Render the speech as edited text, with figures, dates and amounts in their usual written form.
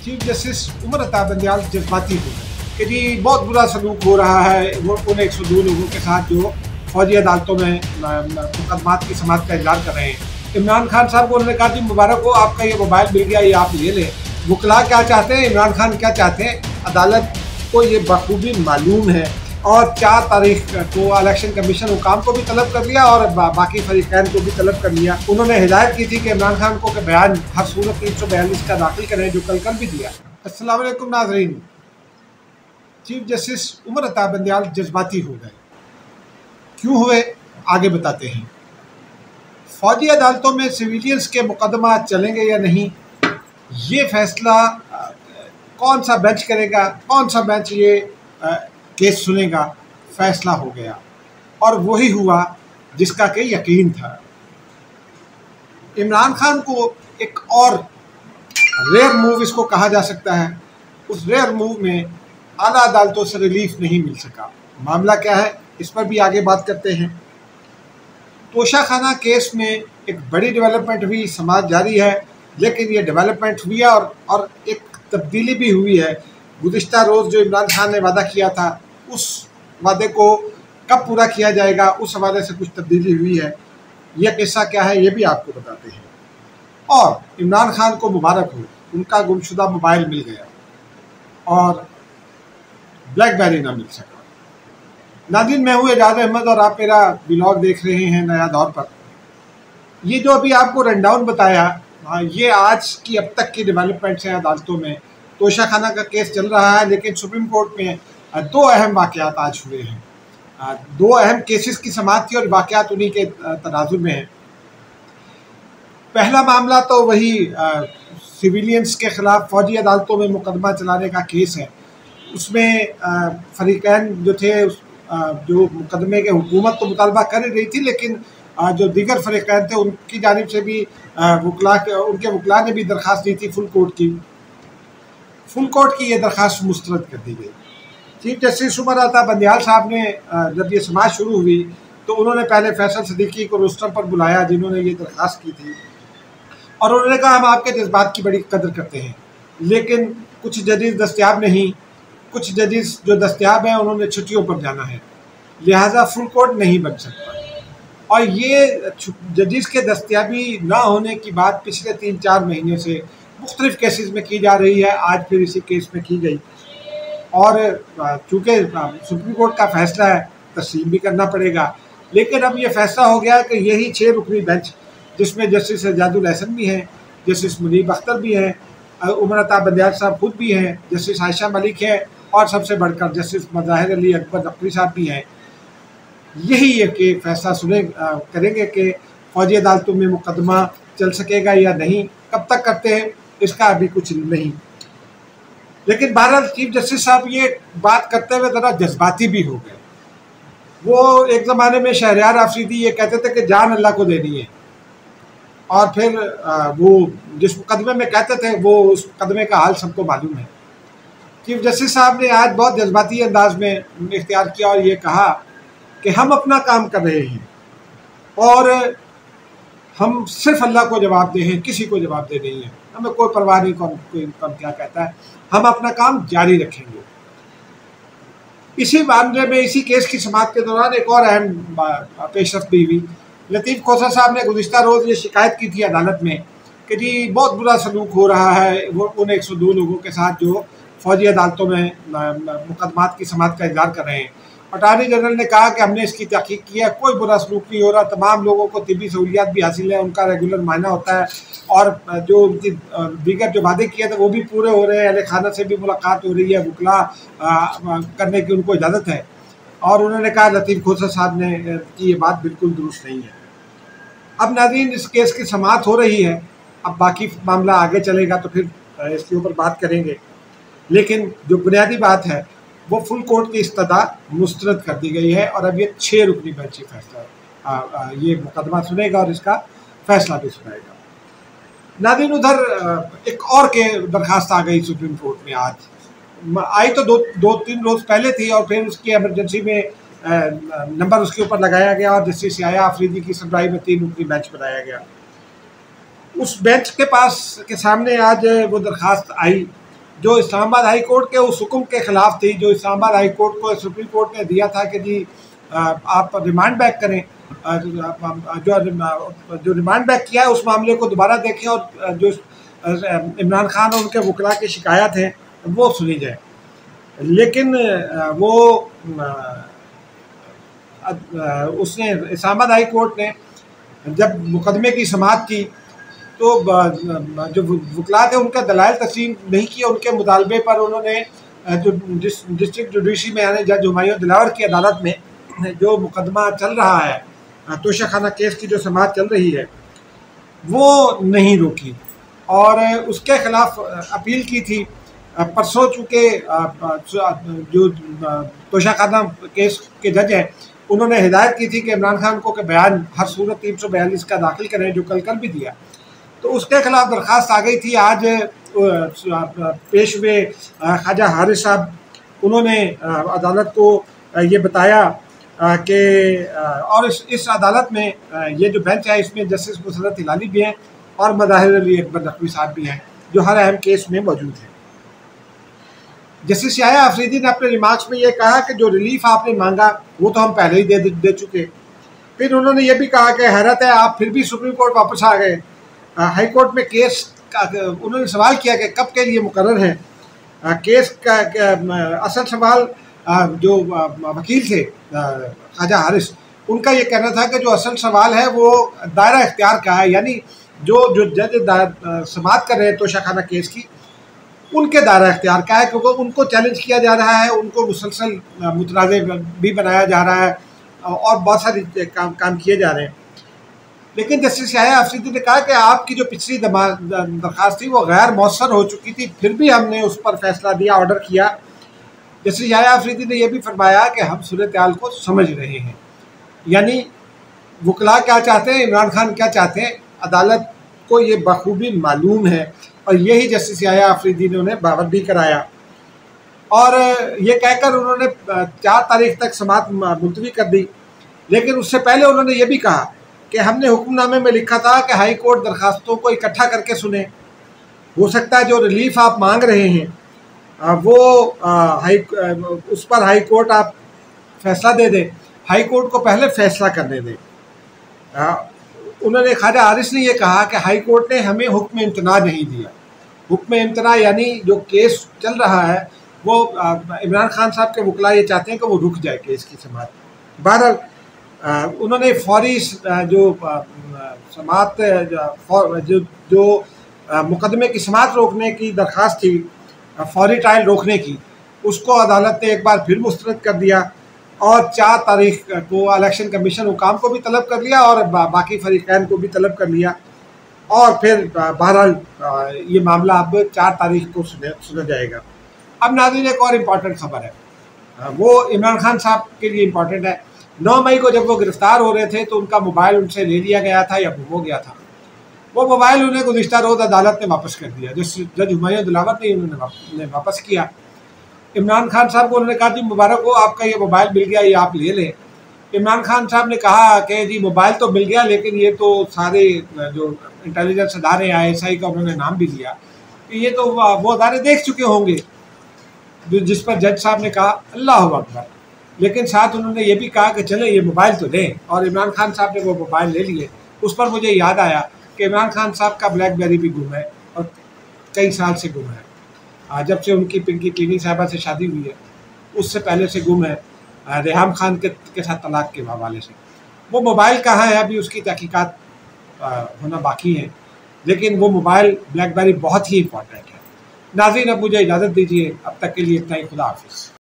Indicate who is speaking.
Speaker 1: Chief justice Umar Ata Bandial जज्बाती हो गए कि जी बहुत बुरा सलूक हो रहा है वो उन 102 लोगों के साथ जो फौजी अदालतों में मुकदमात की समाअत का इजहार कर रहे हैं। इमरान खान साहब को उन्होंने कहा जी मुबारक हो, आपका ये मोबाइल मिल गया, ये आप ले लें। वकला क्या चाहते हैं, इमरान खान क्या चाहते हैं, अदालत को ये बखूबी मालूम है और 4 तारीख को इलेक्शन कमीशन हुकाम को भी तलब कर लिया और बाकी फरीकैन को भी तलब कर लिया। उन्होंने हिदायत की थी कि इमरान खान को के बयान हर सूरत 342 का दाखिल करें, जो कल भी दिया। अस्सलाम वालेकुम नाज़रीन, चीफ जस्टिस उमर अता बंदयाल जज्बाती हो गए। क्यों हुए आगे बताते हैं। फौजी अदालतों में सिविलियंस के मुकदमा चलेंगे या नहीं, ये फैसला कौन सा बेंच करेगा, कौन सा बेंच ये केस सुनेगा, फैसला हो गया और वही हुआ जिसका कि यकीन था। इमरान खान को एक और रेयर मूव इसको कहा जा सकता है, उस रेयर मूव में आला अदालतों से रिलीफ नहीं मिल सका। मामला क्या है, इस पर भी आगे बात करते हैं। तोशाखाना केस में एक बड़ी डेवलपमेंट हुई, समाज जारी है, लेकिन ये डेवलपमेंट हुई है और एक तब्दीली भी हुई है। गुज़िश्ता रोज़ जो इमरान खान ने वादा किया था, उस वादे को कब पूरा किया जाएगा, उस हवाले से कुछ तब्दीली हुई है। यह किस्सा क्या है ये भी आपको बताते हैं। और इमरान खान को मुबारक हो, उनका गुमशुदा मोबाइल मिल गया और ब्लैकबेरी ना मिल सका। नाज़रीन, मैं हूँ एजाज अहमद और आप मेरा व्लॉग देख रहे हैं नया दौर पर। ये जो अभी आपको रनडाउन बताया, ये आज की अब तक की डेवलपमेंट्स हैं अदालतों में। तोशाखाना का केस चल रहा है, लेकिन सुप्रीम कोर्ट में 2 अहम वाक़यात आज हुए हैं। 2 अहम केसेस की समाअत थी और वाक़यात उन्हीं के तनाजुर में हैं। पहला मामला तो वही सिविलियंस के ख़िलाफ़ फ़ौजी अदालतों में मुकदमा चलाने का केस है। उसमें फरीकैन जो थे, जो मुकदमे के हुकूमत तो मुतालबा कर रही थी, लेकिन जो दीगर फरीकैन थे उनकी जानिब से भी उनके वकला ने भी दरख्वास्त दी थी फुल कोर्ट की ये दरख्वास्त मुस्तरद कर दी गई। चीफ जस्टिस उमर अता बंदयाल साहब ने जब ये समाअत शुरू हुई तो उन्होंने पहले फैसल सिद्दीकी को रोस्टर पर बुलाया, जिन्होंने ये दरख्वास्त की थी, और उन्होंने कहा हम आपके जज्बात की बड़ी कदर करते हैं, लेकिन कुछ जजेस दस्तयाब नहीं, कुछ जजेस जो दस्तयाब हैं उन्होंने छुट्टियों पर जाना है, लिहाजा फुल कोर्ट नहीं बन सकता। और ये जजेस के दस्तयाबी ना होने की बात पिछले 3-4 महीने से मुख्तलिफ केसेस में की जा रही है। आज फिर इसी केस में की गई और चूँकि सुप्रीम कोर्ट का फैसला है, तस्लीम भी करना पड़ेगा। लेकिन अब ये फैसला हो गया कि यही 6 रुकनी बेंच, जिसमें जस्टिस एजाजुल एहसन भी हैं, जस्टिस मुनीब अख्तर भी हैं, उमर अता बंदयाल साहब खुद भी हैं, जस्टिस आयशा मलिक है और सबसे बढ़कर जस्टिस मज़ाहिर अली अकबर नकवी साहब भी हैं। यही है कि फैसला करेंगे कि फौजी अदालतों में मुकदमा चल सकेगा या नहीं। कब तक करते हैं इसका अभी कुछ नहीं। लेकिन बहरहाल चीफ जस्टिस साहब ये बात करते हुए ज़रा जज्बाती भी हो गए। वो एक ज़माने में शहरयार आफरीदी ये कहते थे कि जान अल्लाह को देनी है, और फिर वो जिस मुकदमे में कहते थे वो उस मुकदमे का हाल सबको मालूम है। चीफ जस्टिस साहब ने आज बहुत जज्बाती अंदाज में इख्तियार किया और ये कहा कि हम अपना काम कर रहे हैं और हम सिर्फ अल्लाह को जवाब दे हैं, किसी को जवाब दे नहीं है, हमें कोई परवाह नहीं कौन क्या कहता है, हम अपना काम जारी रखेंगे। इसी मामले में, इसी केस की समाअत के दौरान एक और अहम पेशरफ्त भी हुई। लतीफ़ खोसर साहब ने गुज़िश्ता रोज़ ये शिकायत की थी अदालत में कि जी बहुत बुरा सलूक हो रहा है वो उन 102 लोगों के साथ जो फौजी अदालतों में मुकदमात की समाअत का इजहार कर रहे हैं। अटॉर्नी जनरल ने कहा कि हमने इसकी तहकीक की है, कोई बुरा सलूक नहीं हो रहा, तमाम लोगों को तिब्बी सहूलियात भी हासिल है, उनका रेगुलर मायना होता है और जो उनकी दीगर जो वादे किए थे वो भी पूरे हो रहे हैं, अहले खाना से भी मुलाकात हो रही है, वकला करने की उनको इजाज़त है। और उन्होंने कहा, लतीफ़ खोसर साहब ने, कि ये बात बिल्कुल दुरुस्त नहीं है। अब नाज़रीन, इस केस की समाअत हो रही है, अब बाकी मामला आगे चलेगा तो फिर इसके ऊपर बात करेंगे। लेकिन जो बुनियादी बात है वो फुल कोर्ट की इस्तदा मुस्तरद कर दी गई है और अब ये 6 रुकनी बेंच फैसला ये मुकदमा सुनेगा और इसका फैसला भी सुनाएगा। नाज़रीन, उधर एक और के दरख्वास्त आ गई सुप्रीम कोर्ट में। आज आई तो 2-3 रोज़ पहले थी और फिर उसकी एमरजेंसी में नंबर उसके ऊपर लगाया गया और जस्टिस याया आफरीदी की सरबराही में 3 रुकनी बेंच बनाया गया। उस बेंच के सामने आज वो दरख्वास्त आई जो इस्लामाबाद हाई कोर्ट के उस हुक्म के ख़िलाफ़ थी, जो इस्लामाबाद हाई कोर्ट को सुप्रीम कोर्ट ने दिया था कि जी आप रिमांड बैक करें, जो रिमांड बैक किया है उस मामले को दोबारा देखें और जो इमरान खान और उनके वकला की शिकायत है वो सुनी जाए। लेकिन वो उसने इस्लामाबाद हाई कोर्ट ने जब मुकदमे की समाअत की तो जो वकला थे उनका दलाइल तस्लीम नहीं किया। उनके मुतालबे पर उन्होंने जो डिस्ट्रिक्ट जुडिशरी में यानी जज हुमायूं दिलावर की अदालत में जो मुकदमा चल रहा है तोशाखाना केस की जो समाअत चल रही है वो नहीं रोकी और उसके खिलाफ अपील की थी। परसों चूँकि जो तोशाखाना केस के जज हैं उन्होंने हिदायत की थी कि इमरान खान को बयान हर सूरत 342 का दाखिल करें, जो कल भी दिया, तो उसके खिलाफ दरख्वास्त आ गई थी। आज पेश हुए ख्वाजा हारिस साहब, उन्होंने अदालत को ये बताया कि और इस अदालत में ये जो बेंच है इसमें जस्टिस मुसर्रत हिलाली भी हैं और मज़ाहिर अली अकबर नकवी साहब भी हैं जो हर अहम केस में मौजूद हैं। जस्टिस याह्या अफरीदी ने अपने रिमार्क्स में ये कहा कि जो रिलीफ आपने मांगा वो तो हम पहले ही दे चुके। फिर उन्होंने ये भी कहा कि हैरत है आप फिर भी सुप्रीम कोर्ट वापस आ गए। हाई कोर्ट में केस का उन्होंने सवाल किया कि कब के लिए मुकर्रर है केस का। असल सवाल जो वकील थे ख्वाजा हारिस, उनका ये कहना था कि जो असल सवाल है वो दायरा इख्तियार का है, यानी जो जज समाअत कर रहे हैं तोशाखाना केस की उनके दायरा इख्तियार का है, क्योंकि उनको चैलेंज किया जा रहा है, उनको मुसलसल मुतनाज़ भी बनाया जा रहा है और बहुत सारे काम किए जा रहे हैं। लेकिन जस्टिस याह्या अफरीदी ने कहा कि आपकी जो पिछली दरख्वास्त थी वो गैर मौसर हो चुकी थी, फिर भी हमने उस पर फैसला दिया, ऑर्डर किया। जस्टिस याह्या अफरीदी ने यह भी फरमाया कि हम सूरत हाल को समझ रहे हैं, यानी वकला क्या चाहते हैं, इमरान खान क्या चाहते हैं, अदालत को ये बखूबी मालूम है और यही जस्टिस याह्या अफरीदी ने उन्हें बावर भी कराया। और ये कहकर उन्होंने 4 तारीख तक समाअत मुलतवी कर दी। लेकिन उससे पहले उन्होंने ये भी कहा कि हमने हुक्मनामे में लिखा था कि हाई कोर्ट दरखास्तों को इकट्ठा करके सुने, हो सकता है जो रिलीफ आप मांग रहे हैं वो उस पर हाई कोर्ट आप फैसला दे दें, हाई कोर्ट को पहले फैसला करने दें। उन्होंने ख्वाजा हारिस ने यह कहा कि हाई कोर्ट ने हमें हुक्म इम्तना नहीं दिया। हुक्म इम्तना यानी जो केस चल रहा है वो इमरान खान साहब के वकला ये चाहते हैं कि वो रुक जाए केस की समाअत। बहरहाल उन्होंने फौरी जो समाअत जो मुकदमे की समाअत रोकने की दरख्वास्त थी, फौरी ट्रायल रोकने की, उसको अदालत ने एक बार फिर मुस्तरद कर दिया और 4 तारीख को इलेक्शन कमीशन हुकाम को भी तलब कर लिया और बाकी फरीकैन को भी तलब कर लिया। और फिर बहरहाल ये मामला अब 4 तारीख को सुना जाएगा। अब नाज़रीन एक और इम्पॉर्टेंट खबर है, वो इमरान खान साहब के लिए इम्पॉर्टेंट है। 9 मई को जब वो गिरफ्तार हो रहे थे तो उनका मोबाइल उनसे ले लिया गया था या गुम हो गया था। वो मोबाइल उन्हें गुज़िश्ता रोज़ अदालत ने वापस कर दिया, जज हुमायूं दिलावर ने उन्होंने वापस किया। इमरान खान साहब को उन्होंने कहा जी मुबारक हो, आपका ये मोबाइल मिल गया, ये आप ले लें। इमरान खान साहब ने कहा कि जी मोबाइल तो मिल गया लेकिन ये तो सारे जो इंटेलिजेंस अदारे ISI का उन्होंने नाम भी लिया, ये तो वो अदारे देख चुके होंगे, जिस पर जज साहब ने कहा अल्लाह अकबर। लेकिन साथ उन्होंने ये भी कहा कि चले ये मोबाइल तो लें, और इमरान खान साहब ने वो मोबाइल ले लिए। उस पर मुझे याद आया कि इमरान खान साहब का ब्लैकबेरी भी गुम है और कई साल से गुम है। जब से उनकी पिंकी टीनी साहबा से शादी हुई है उससे पहले से गुम है, रेहाम खान के साथ तलाक के हवाले से। वो मोबाइल कहाँ है अभी उसकी तहकीकात होना बाकी है, लेकिन वो मोबाइल ब्लैकबेरी बहुत ही इंपॉर्टेंट है। नाज़रीन अब मुझे इजाज़त दीजिए, अब तक के लिए इतना ही, खुदा हाफिज़।